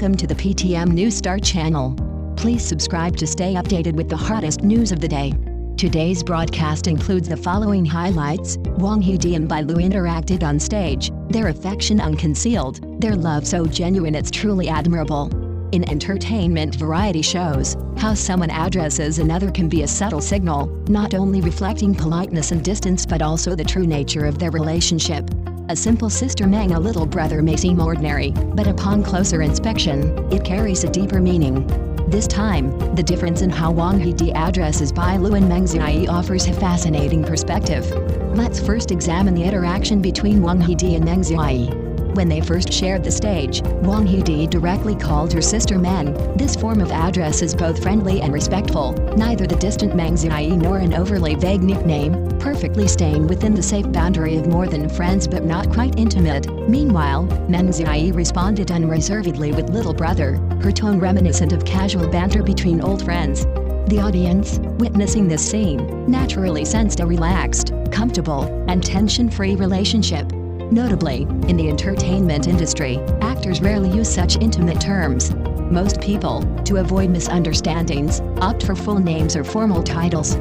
Welcome to the PTM News Star channel. Please subscribe to stay updated with the hottest news of the day. Today's broadcast includes the following highlights. Wang HeDi and BaiLu interacted on stage, their affection unconcealed, their love so genuine it's truly admirable. In entertainment variety shows, how someone addresses another can be a subtle signal, not only reflecting politeness and distance but also the true nature of their relationship. A simple sister and a little brother may seem ordinary, but upon closer inspection, it carries a deeper meaning. This time, the difference in how Wang HeDi addresses BaiLu and Wang HeDi offers a fascinating perspective. Let's first examine the interaction between Wang HeDi and Wang HeDi. When they first shared the stage, Wang HeDi directly called her sister Meng. This form of address is both friendly and respectful, neither the distant Wang HeDi nor an overly vague nickname, perfectly staying within the safe boundary of more than friends but not quite intimate. Meanwhile, Wang HeDi responded unreservedly with little brother, her tone reminiscent of casual banter between old friends. The audience, witnessing this scene, naturally sensed a relaxed, comfortable, and tension-free relationship. Notably, in the entertainment industry, actors rarely use such intimate terms. Most people, to avoid misunderstandings, opt for full names or formal titles.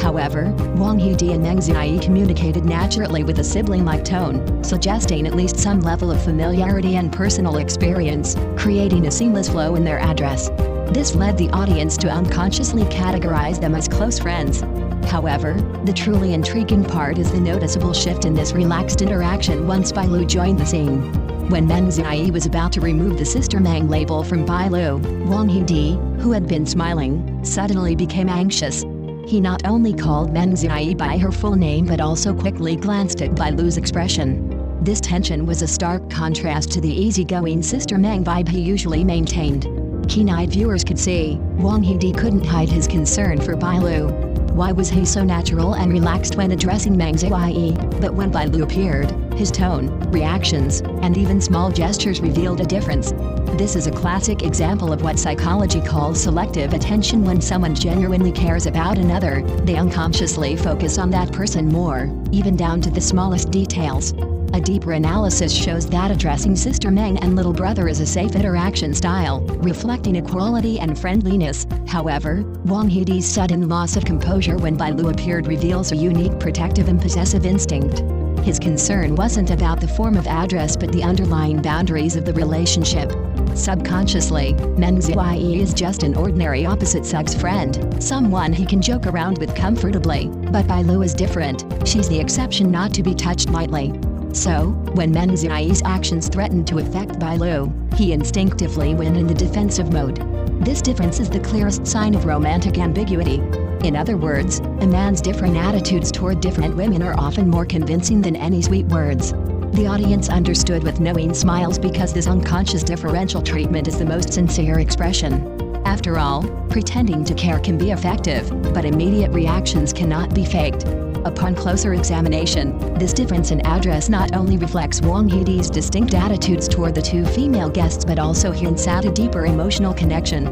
However, Wang HeDi and Wang HeDi communicated naturally with a sibling-like tone, suggesting at least some level of familiarity and personal experience, creating a seamless flow in their address. This led the audience to unconsciously categorize them as close friends. However, the truly intriguing part is the noticeable shift in this relaxed interaction once BaiLu joined the scene. When Wang HeDi was about to remove the Sister Meng label from BaiLu, Wang HeDi, who had been smiling, suddenly became anxious. He not only called Wang HeDi by her full name but also quickly glanced at BaiLu's expression. This tension was a stark contrast to the easygoing Sister Meng vibe he usually maintained. Keen-eyed viewers could see, Wang HeDi couldn't hide his concern for BaiLu. Why was he so natural and relaxed when addressing Wang HeDi? But when BaiLu appeared, his tone, reactions, and even small gestures revealed a difference. This is a classic example of what psychology calls selective attention. When someone genuinely cares about another, they unconsciously focus on that person more, even down to the smallest details. A deeper analysis shows that addressing Sister Meng and little brother is a safe interaction style, reflecting equality and friendliness. However, Wang HeDi's sudden loss of composure when BaiLu appeared reveals a unique protective and possessive instinct. His concern wasn't about the form of address but the underlying boundaries of the relationship. Subconsciously, Wang HeDi is just an ordinary opposite-sex friend, someone he can joke around with comfortably. But BaiLu is different, she's the exception not to be touched lightly. So, when Wang HeDi's actions threatened to affect BaiLu, he instinctively went in the defensive mode. This difference is the clearest sign of romantic ambiguity. In other words, a man's different attitudes toward different women are often more convincing than any sweet words. The audience understood with knowing smiles because this unconscious differential treatment is the most sincere expression. After all, pretending to care can be effective, but immediate reactions cannot be faked. Upon closer examination, this difference in address not only reflects Wang HeDi's distinct attitudes toward the two female guests but also hints at a deeper emotional connection.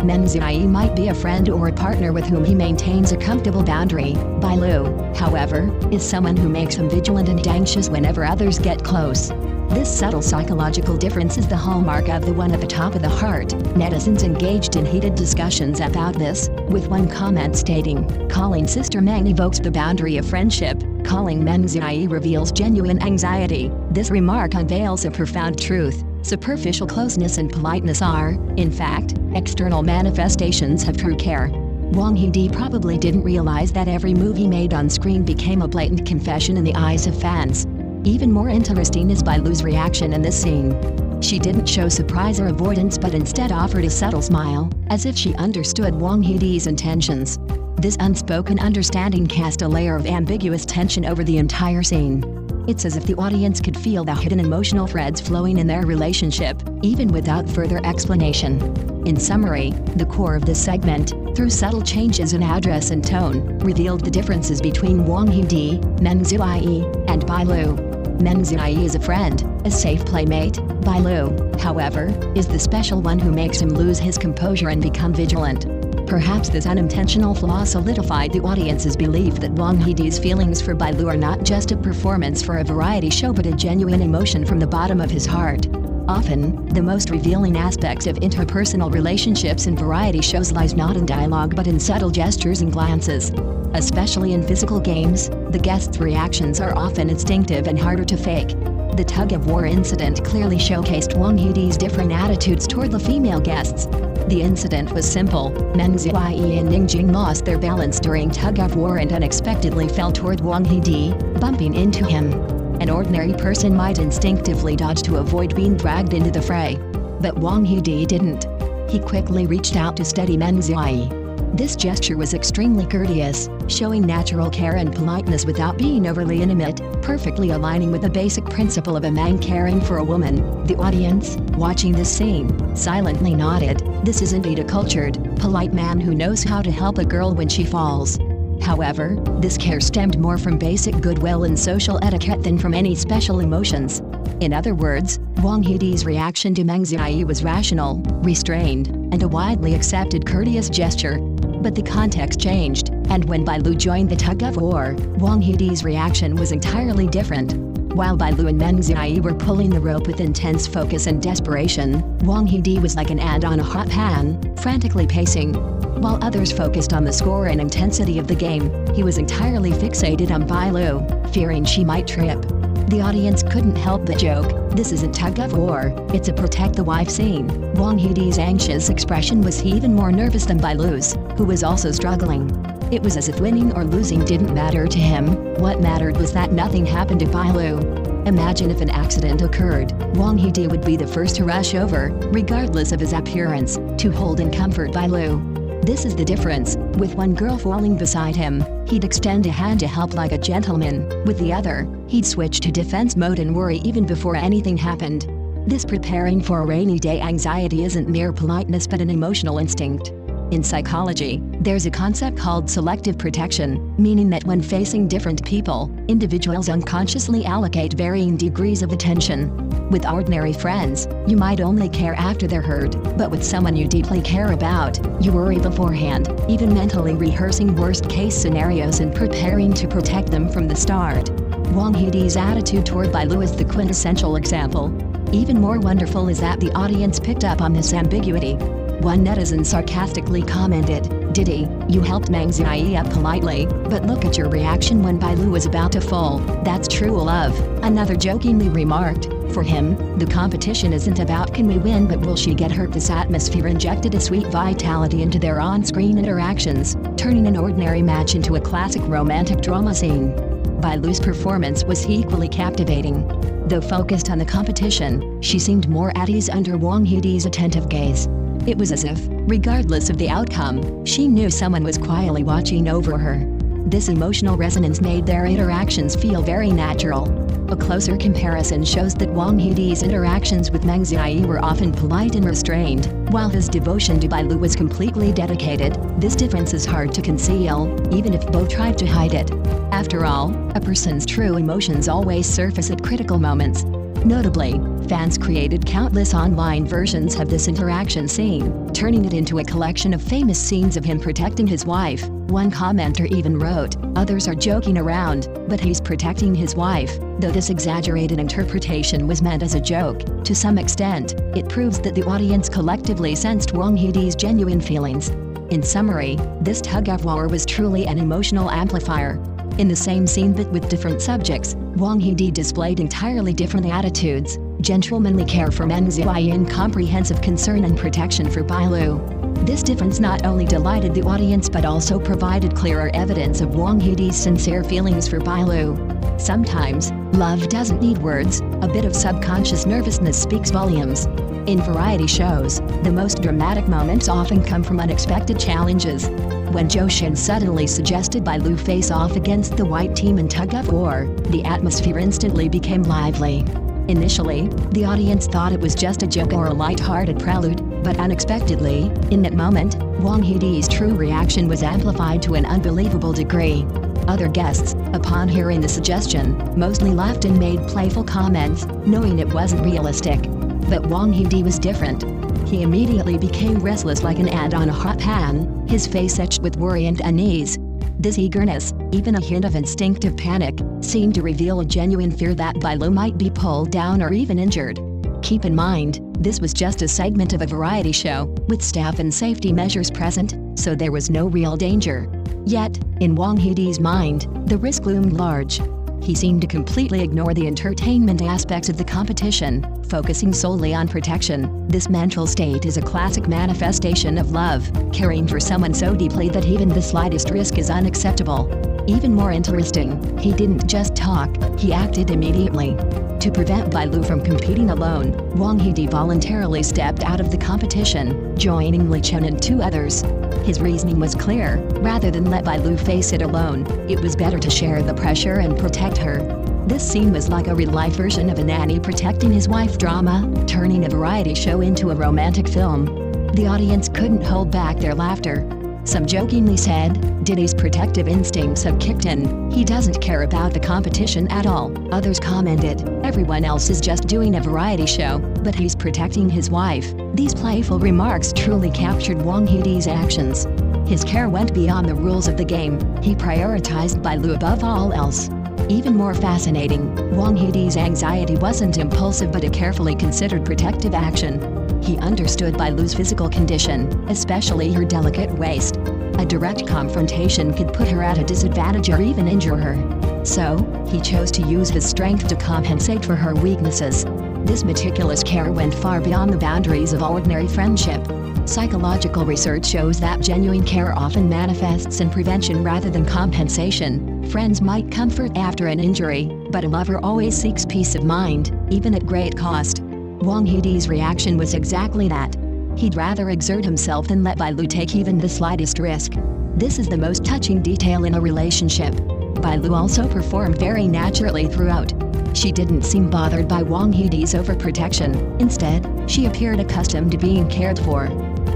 Wang HeDi might be a friend or a partner with whom he maintains a comfortable boundary. BaiLu, however, is someone who makes him vigilant and anxious whenever others get close. This subtle psychological difference is the hallmark of the one at the top of the heart. Netizens engaged in heated discussions about this, with one comment stating, "Calling Sister Meng evokes the boundary of friendship, calling Wang HeDi reveals genuine anxiety." This remark unveils a profound truth. Superficial closeness and politeness are, in fact, external manifestations of true care. Wang HeDi probably didn't realize that every move he made on screen became a blatant confession in the eyes of fans. Even more interesting is BaiLu's reaction in this scene. She didn't show surprise or avoidance but instead offered a subtle smile, as if she understood Wang HeDi's intentions. This unspoken understanding cast a layer of ambiguous tension over the entire scene. It's as if the audience could feel the hidden emotional threads flowing in their relationship, even without further explanation. In summary, the core of this segment, through subtle changes in address and tone, revealed the differences between Wang HeDi, Wang HeDi, and BaiLu. Wang HeDi is a friend, a safe playmate. BaiLu, however, is the special one who makes him lose his composure and become vigilant. Perhaps this unintentional flaw solidified the audience's belief that Wang HeDi's feelings for BaiLu are not just a performance for a variety show but a genuine emotion from the bottom of his heart. Often, the most revealing aspects of interpersonal relationships in variety shows lies not in dialogue but in subtle gestures and glances. Especially in physical games, the guests' reactions are often instinctive and harder to fake. The tug-of-war incident clearly showcased Wang HeDi's different attitudes toward the female guests. The incident was simple. Meng Ziyi and Ning Jing lost their balance during tug-of-war and unexpectedly fell toward Wang HeDi, bumping into him. An ordinary person might instinctively dodge to avoid being dragged into the fray. But Wang HeDi didn't. He quickly reached out to steady Meng Ziyi. This gesture was extremely courteous, showing natural care and politeness without being overly intimate, perfectly aligning with the basic principle of a man caring for a woman. The audience, watching this scene, silently nodded. This is indeed a cultured, polite man who knows how to help a girl when she falls. However, this care stemmed more from basic goodwill and social etiquette than from any special emotions. In other words, Wang HeDi's reaction to Meng Ziyi was rational, restrained, and a widely accepted courteous gesture. But the context changed, and when BaiLu joined the tug-of-war, Wang HeDi's reaction was entirely different. While BaiLu and Meng Ziyi were pulling the rope with intense focus and desperation, Wang HeDi was like an ant on a hot pan, frantically pacing. While others focused on the score and intensity of the game, he was entirely fixated on BaiLu, fearing she might trip. The audience couldn't help but joke, this isn't tug-of-war, it's a protect the wife scene. Wang HeDi's anxious expression was even more nervous than BaiLu's, who was also struggling. It was as if winning or losing didn't matter to him. What mattered was that nothing happened to BaiLu. Imagine if an accident occurred, Wang HeDi would be the first to rush over, regardless of his appearance, to hold and comfort BaiLu. This is the difference. With one girl falling beside him, he'd extend a hand to help like a gentleman. With the other, he'd switch to defense mode and worry even before anything happened. This preparing for a rainy day anxiety isn't mere politeness but an emotional instinct. In psychology, there's a concept called selective protection, meaning that when facing different people, individuals unconsciously allocate varying degrees of attention. With ordinary friends, you might only care after they're hurt, but with someone you deeply care about, you worry beforehand, even mentally rehearsing worst-case scenarios and preparing to protect them from the start. Wang HeDi's attitude toward BaiLu is the quintessential example. Even more wonderful is that the audience picked up on this ambiguity. One netizen sarcastically commented, "Diddy, you helped Meng Ziyi up politely, but look at your reaction when BaiLu was about to fall. That's true love." Another jokingly remarked, "For him, the competition isn't about can we win but will she get hurt." This atmosphere injected a sweet vitality into their on-screen interactions, turning an ordinary match into a classic romantic drama scene. BaiLu's performance was equally captivating. Though focused on the competition, she seemed more at ease under Wang HeDi's attentive gaze. It was as if, regardless of the outcome, she knew someone was quietly watching over her. This emotional resonance made their interactions feel very natural. A closer comparison shows that Wang HeDi's interactions with Meng Ziyi were often polite and restrained, while his devotion to BaiLu was completely dedicated. This difference is hard to conceal, even if both tried to hide it. After all, a person's true emotions always surface at critical moments. Notably, fans created countless online versions of this interaction scene, turning it into a collection of famous scenes of him protecting his wife. One commenter even wrote, "Others are joking around, but he's protecting his wife." Though this exaggerated interpretation was meant as a joke, to some extent, it proves that the audience collectively sensed Wang HeDi's genuine feelings. In summary, this tug-of-war was truly an emotional amplifier. In the same scene but with different subjects, Wang HeDi displayed entirely different attitudes: gentlemanly care for Meng Ziyi and comprehensive concern and protection for BaiLu. This difference not only delighted the audience but also provided clearer evidence of Wang HeDi's sincere feelings for BaiLu. Sometimes, love doesn't need words, a bit of subconscious nervousness speaks volumes. In variety shows, the most dramatic moments often come from unexpected challenges. When Zhou Shen suddenly suggested BaiLu face off against the white team in tug-of-war, the atmosphere instantly became lively. Initially, the audience thought it was just a joke or a light-hearted prelude, but unexpectedly, in that moment, Wang HeDi's true reaction was amplified to an unbelievable degree. Other guests, upon hearing the suggestion, mostly laughed and made playful comments, knowing it wasn't realistic. But Wang HeDi was different. He immediately became restless like an ant on a hot pan, his face etched with worry and unease. This eagerness, even a hint of instinctive panic, seemed to reveal a genuine fear that BaiLu might be pulled down or even injured. Keep in mind, this was just a segment of a variety show, with staff and safety measures present, so there was no real danger. Yet, in Wang HeDi's mind, the risk loomed large. He seemed to completely ignore the entertainment aspects of the competition, focusing solely on protection. This mental state is a classic manifestation of love, caring for someone so deeply that even the slightest risk is unacceptable. Even more interesting, he didn't just talk, he acted immediately. To prevent BaiLu from competing alone, Wang HeDi voluntarily stepped out of the competition, joining Li Chen and 2 others. His reasoning was clear: rather than let BaiLu face it alone, it was better to share the pressure and protect her. This scene was like a real-life version of a nanny protecting his wife drama, turning a variety show into a romantic film. The audience couldn't hold back their laughter. Some jokingly said, "Diddy's protective instincts have kicked in, he doesn't care about the competition at all." Others commented, "Everyone else is just doing a variety show, but he's protecting his wife." These playful remarks truly captured Wang HeDi's actions. His care went beyond the rules of the game, he prioritized BaiLu above all else. Even more fascinating, Wang HeDi's anxiety wasn't impulsive but a carefully considered protective action. He understood BaiLu's physical condition, especially her delicate waist. A direct confrontation could put her at a disadvantage or even injure her. So, he chose to use his strength to compensate for her weaknesses. This meticulous care went far beyond the boundaries of ordinary friendship. Psychological research shows that genuine care often manifests in prevention rather than compensation. Friends might comfort after an injury, but a lover always seeks peace of mind, even at great cost. Wang HeDi's reaction was exactly that. He'd rather exert himself than let BaiLu take even the slightest risk. This is the most touching detail in a relationship. BaiLu also performed very naturally throughout. She didn't seem bothered by Wang HeDi's overprotection. Instead, she appeared accustomed to being cared for.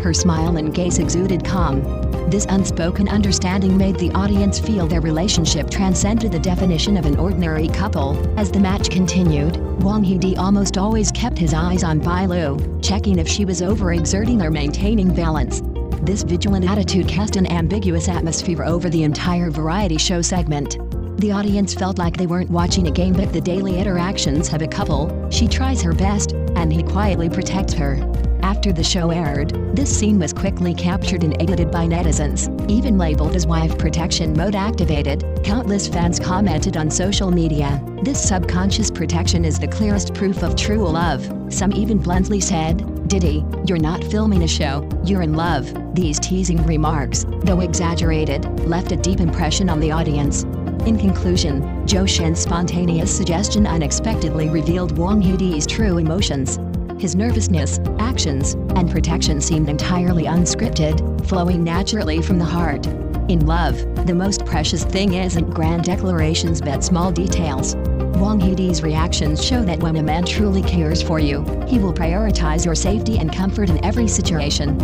Her smile and gaze exuded calm. This unspoken understanding made the audience feel their relationship transcended the definition of an ordinary couple. As the match continued, Wang HeDi almost always kept his eyes on BaiLu, checking if she was overexerting or maintaining balance. This vigilant attitude cast an ambiguous atmosphere over the entire variety show segment. The audience felt like they weren't watching a game but the daily interactions of a couple. She tries her best, and he quietly protects her. After the show aired, this scene was quickly captured and edited by netizens, even labeled as wife protection mode activated. Countless fans commented on social media, "This subconscious protection is the clearest proof of true love." Some even bluntly said, "Diddy, you're not filming a show, you're in love." These teasing remarks, though exaggerated, left a deep impression on the audience. In conclusion, Zhou Shen's spontaneous suggestion unexpectedly revealed Wang HeDi's true emotions. His nervousness, actions, and protection seemed entirely unscripted, flowing naturally from the heart. In love, the most precious thing isn't grand declarations but small details. Wang HeDi's reactions show that when a man truly cares for you, he will prioritize your safety and comfort in every situation.